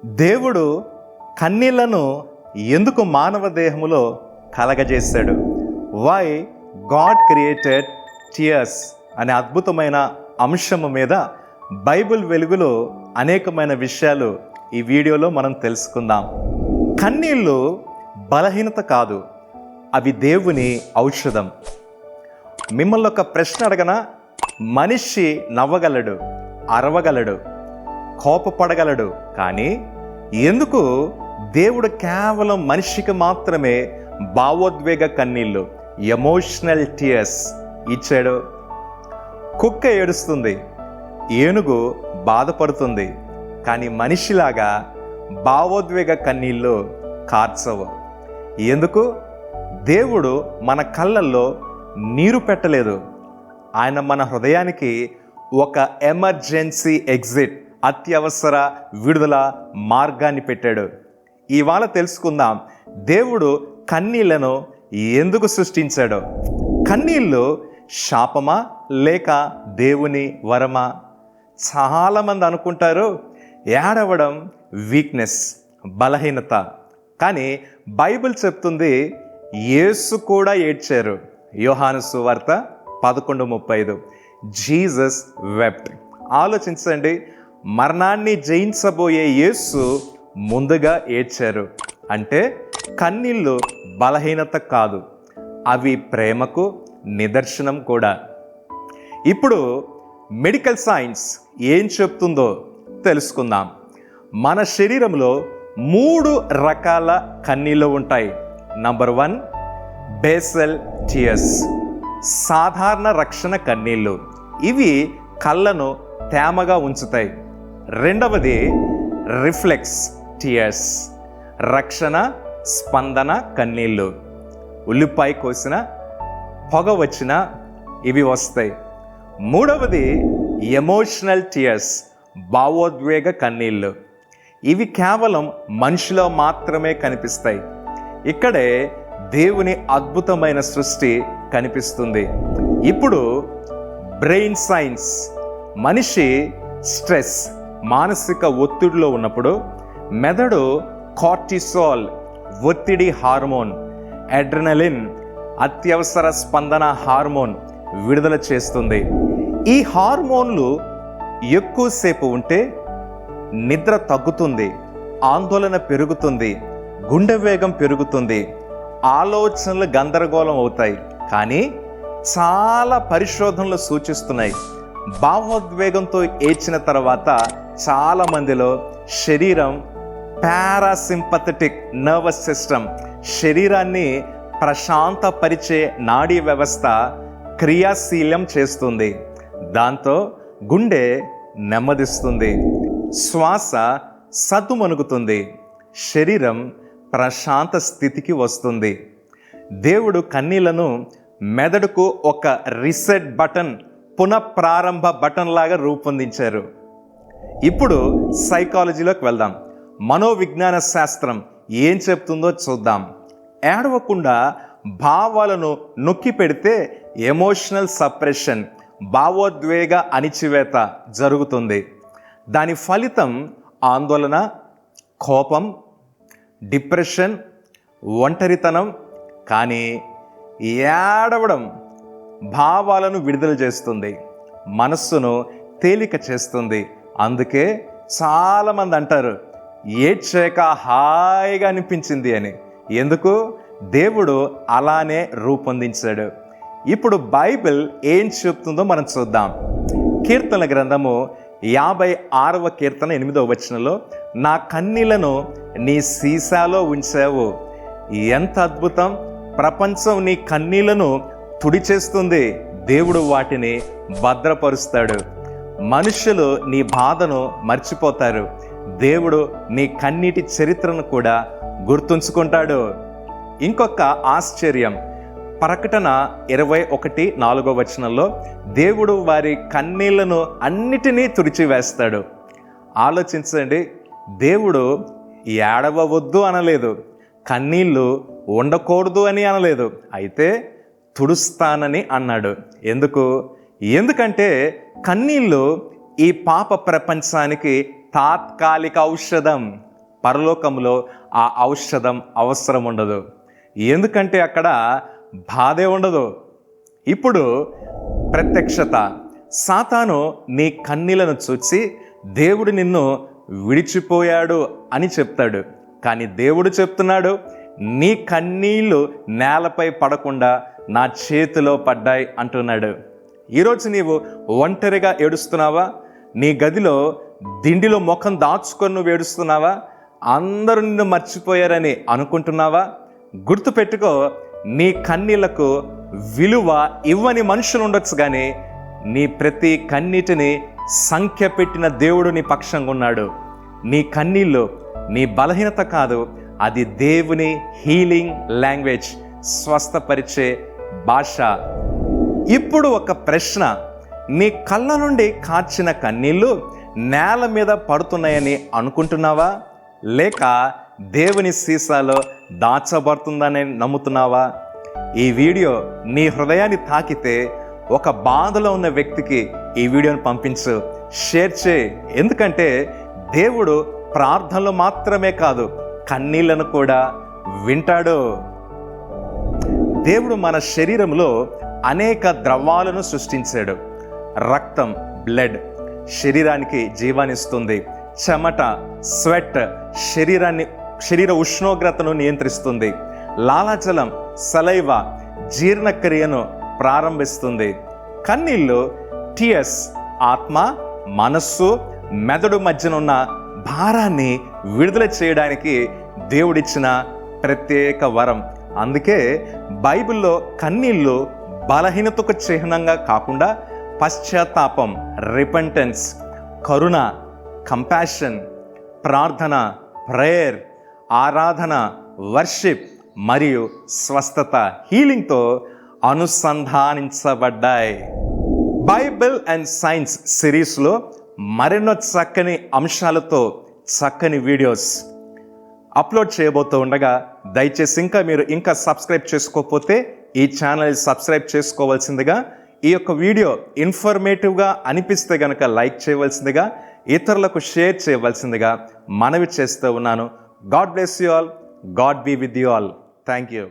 దేవుడు కన్నీళ్లను ఎందుకు మానవ దేహములో కలగజేశాడు? వై గాడ్ క్రియేటెడ్ టియర్స్ అనే అద్భుతమైన అంశము మీద బైబిల్ వెలుగులో అనేకమైన విషయాలు ఈ వీడియోలో మనం తెలుసుకుందాం. కన్నీళ్ళు బలహీనత కాదు, అవి దేవుని ఔషధం. మిమ్మల్ని ఒక ప్రశ్న అడగనా? మనిషి నవ్వగలడు, అరవగలడు, కోపపడగలడు, కానీ ఎందుకు దేవుడు కేవలం మనిషికి మాత్రమే భావోద్వేగ కన్నీళ్ళు, ఎమోషనల్ టియర్స్ ఇచ్చాడు? కుక్క ఏడుస్తుంది, ఏనుగు బాధపడుతుంది, కానీ మనిషిలాగా భావోద్వేగ కన్నీళ్ళు కార్చవు. ఎందుకు? దేవుడు మన కళ్ళల్లో నీరు పెట్టలేదు, ఆయన మన హృదయానికి ఒక ఎమర్జెన్సీ ఎగ్జిట్, అత్యవసర విడుదల మార్గాన్ని పెట్టాడు. ఇవాళ తెలుసుకుందాం దేవుడు కన్నీళ్లను ఎందుకు సృష్టించాడో. కన్నీళ్ళు శాపమా లేక దేవుని వరమా? చాలామంది అనుకుంటారు ఏడవడం వీక్నెస్, బలహీనత, కానీ బైబిల్ చెప్తుంది యేసు కూడా ఏడ్చారు. యోహాను సువార్త 11:35 జీసస్ వెప్ట్. ఆలోచించండి, మరణాన్ని జయించబోయే యేసు ముందుగా ఏడ్చారు. అంటే కన్నీళ్ళు బలహీనత కాదు, అవి ప్రేమకు నిదర్శనం కూడా. ఇప్పుడు మెడికల్ సైన్స్ ఏం చెప్తుందో తెలుసుకుందాం. మన శరీరంలో 3 రకాల కన్నీళ్ళు ఉంటాయి. నంబర్ 1 బేసల్ టియర్స్, సాధారణ రక్షణ కన్నీళ్ళు. ఇవి కళ్ళను తేమగా ఉంచుతాయి. రెండవది రిఫ్లెక్స్ టియర్స్, రక్షణ స్పందన కన్నీళ్ళు. ఉల్లిపాయ కోసిన, పొగ వచ్చిన ఇవి వస్తాయి. మూడవది ఎమోషనల్ టియర్స్, భావోద్వేగ కన్నీళ్ళు. ఇవి కేవలం మనిషిలో మాత్రమే కనిపిస్తాయి. ఇక్కడే దేవుని అద్భుతమైన సృష్టి కనిపిస్తుంది. ఇప్పుడు బ్రెయిన్ సైన్స్, మనిషి స్ట్రెస్, మానసిక ఒత్తిడిలో ఉన్నప్పుడు మెదడు కార్టిసాల్, ఒత్తిడి హార్మోన్, అడ్రినలిన్, అత్యవసర స్పందన హార్మోన్ విడుదల చేస్తుంది. ఈ హార్మోన్లు ఎక్కువసేపు ఉంటే నిద్ర తగ్గుతుంది, ఆందోళన పెరుగుతుంది, గుండె వేగం పెరుగుతుంది, ఆలోచనలు గందరగోళం అవుతాయి. కానీ చాలా పరిశోధనలు సూచిస్తున్నాయి, భావోద్వేగంతో ఏడ్చిన తర్వాత చాలా మందిలో శరీరం పారాసింపథెటిక్ నర్వస్ సిస్టమ్, శరీరాన్ని ప్రశాంతపరిచే నాడీ వ్యవస్థ క్రియాశీలం చేస్తుంది. దాంతో గుండె నెమ్మదిస్తుంది, శ్వాస సద్దుమణుగుతుంది, శరీరం ప్రశాంత స్థితికి వస్తుంది. దేవుడు కన్నీళ్లను మెదడుకు ఒక రీసెట్ బటన్, పునఃప్రారంభ బటన్ లాగా రూపొందించారు. ఇప్పుడు సైకాలజీలోకి వెళ్దాం. మనోవిజ్ఞాన శాస్త్రం ఏం చెప్తుందో చూద్దాం. ఏడవకుండా భావాలను నొక్కి పెడితే ఎమోషనల్ సప్రెషన్, భావోద్వేగ అణిచివేత జరుగుతుంది. దాని ఫలితం ఆందోళన, కోపం, డిప్రెషన్, ఒంటరితనం. కానీ ఏడవడం భావాలను విడుదల చేస్తుంది, మనస్సును తేలిక చేస్తుంది. అందుకే చాలామంది అంటారు ఏడ్చాక హాయిగా అనిపించింది అని. ఎందుకు? దేవుడు అలానే రూపొందించాడు. ఇప్పుడు బైబిల్ ఏం చెప్తుందో మనం చూద్దాం. కీర్తన గ్రంథము 56వ కీర్తన 8వ వచనంలో, నా కన్నీళ్లను నీ సీసాలో ఉంచావు. ఎంత అద్భుతం! ప్రపంచం నీ కన్నీళ్లను తుడిచేస్తుంది, దేవుడు వాటిని భద్రపరుస్తాడు. మనుషులు నీ బాధను మర్చిపోతారు, దేవుడు నీ కన్నీటి చరిత్రను కూడా గుర్తుంచుకుంటాడు. ఇంకొక ఆశ్చర్యం, ప్రకటన 21:4వ వచనంలో దేవుడు వారి కన్నీళ్లను అన్నిటినీ తుడిచివేస్తాడు. ఆలోచించండి, దేవుడు ఏడవవద్దు అనలేదు, కన్నీళ్ళు ఉండకూడదు అని అనలేదు, అయితే తుడుస్తానని అన్నాడు. ఎందుకంటే కన్నీళ్ళు ఈ పాప ప్రపంచానికి తాత్కాలిక ఔషధం. పరలోకంలో ఆ ఔషధం అవసరం ఉండదు. ఎందుకంటే అక్కడ బాధే ఉండదు. ఇప్పుడు ప్రత్యక్షత. సాతాను నీ కన్నీళ్లను చూచి దేవుడు నిన్ను విడిచిపోయాడు అని చెప్తాడు. కానీ దేవుడు చెప్తున్నాడు, నీ కన్నీళ్లు నేలపై పడకుండా నా చేతిలో పడ్డాయి అంటున్నాడు. ఈరోజు నీవు ఒంటరిగా ఏడుస్తున్నావా? నీ గదిలో దిండిలో ముఖం దాచుకొని నువ్వు ఏడుస్తున్నావా? అందరూ నిన్ను మర్చిపోయారని అనుకుంటున్నావా? గుర్తుపెట్టుకో, నీ కన్నీళ్లకు విలువ ఇవ్వని మనుషులు ఉండొచ్చు, కానీ నీ ప్రతి కన్నీటిని సంఖ్య పెట్టిన దేవుడు నీ పక్షంగా ఉన్నాడు. నీ కన్నీళ్ళు నీ బలహీనత కాదు, అది దేవుని హీలింగ్ లాంగ్వేజ్, స్వస్థపరిచే భాష. ఇప్పుడు ఒక ప్రశ్న, నీ కళ్ళ నుండి కార్చిన కన్నీళ్ళు నేల మీద పడుతున్నాయని అనుకుంటున్నావా? లేక దేవుని సీసాలో దాచబడుతుందని నమ్ముతున్నావా? ఈ వీడియో నీ హృదయాన్ని తాకితే ఒక బాధలో ఉన్న వ్యక్తికి ఈ వీడియోని పంపించు, షేర్ చేయి. ఎందుకంటే దేవుడు ప్రార్థనలు మాత్రమే కాదు, కన్నీళ్లను కూడా వింటాడు. దేవుడు మన శరీరంలో అనేక ద్రవాలను సృష్టించాడు. రక్తం, బ్లడ్ శరీరానికి జీవాన్నిస్తుంది. చెమట, స్వెట్ శరీర ఉష్ణోగ్రతను నియంత్రిస్తుంది. లాలాజలం, సలైవ జీర్ణక్రియను ప్రారంభిస్తుంది. కన్నీళ్ళు, టియర్స్ ఆత్మ, మనస్సు, మెదడు మధ్యనున్న భారాన్ని విడుదల చేయడానికి దేవుడిచ్చిన ప్రత్యేక వరం. అందుకే బైబిల్లో కన్నీళ్ళు బలహీనతకు చిహ్నంగా కాకుండా పశ్చాత్తాపం, రిపెంటెన్స్, కరుణ, కంపాషన్, ప్రార్థన, ప్రేయర్, ఆరాధన, వర్షిప్ మరియు స్వస్థత, హీలింగ్తో అనుసంధానించబడ్డాయి. బైబిల్ అండ్ సైన్స్ సిరీస్లో మరెన్నో చక్కని అంశాలతో చక్కని వీడియోస్ అప్లోడ్ చేయబోతూ ఉండగా, దయచేసి మీరు ఇంకా సబ్స్క్రైబ్ చేసుకోకపోతే ఈ ఛానల్ సబ్స్క్రైబ్ చేసుకోవాల్సిందిగా, ఈ యొక్క వీడియో ఇన్ఫర్మేటివ్గా అనిపిస్తే కనుక లైక్ చేయవలసిందిగా, ఇతరులకు షేర్ చేయవలసిందిగా మనవి చేస్తూ ఉన్నాను. God bless you all. God be with you all. Thank you.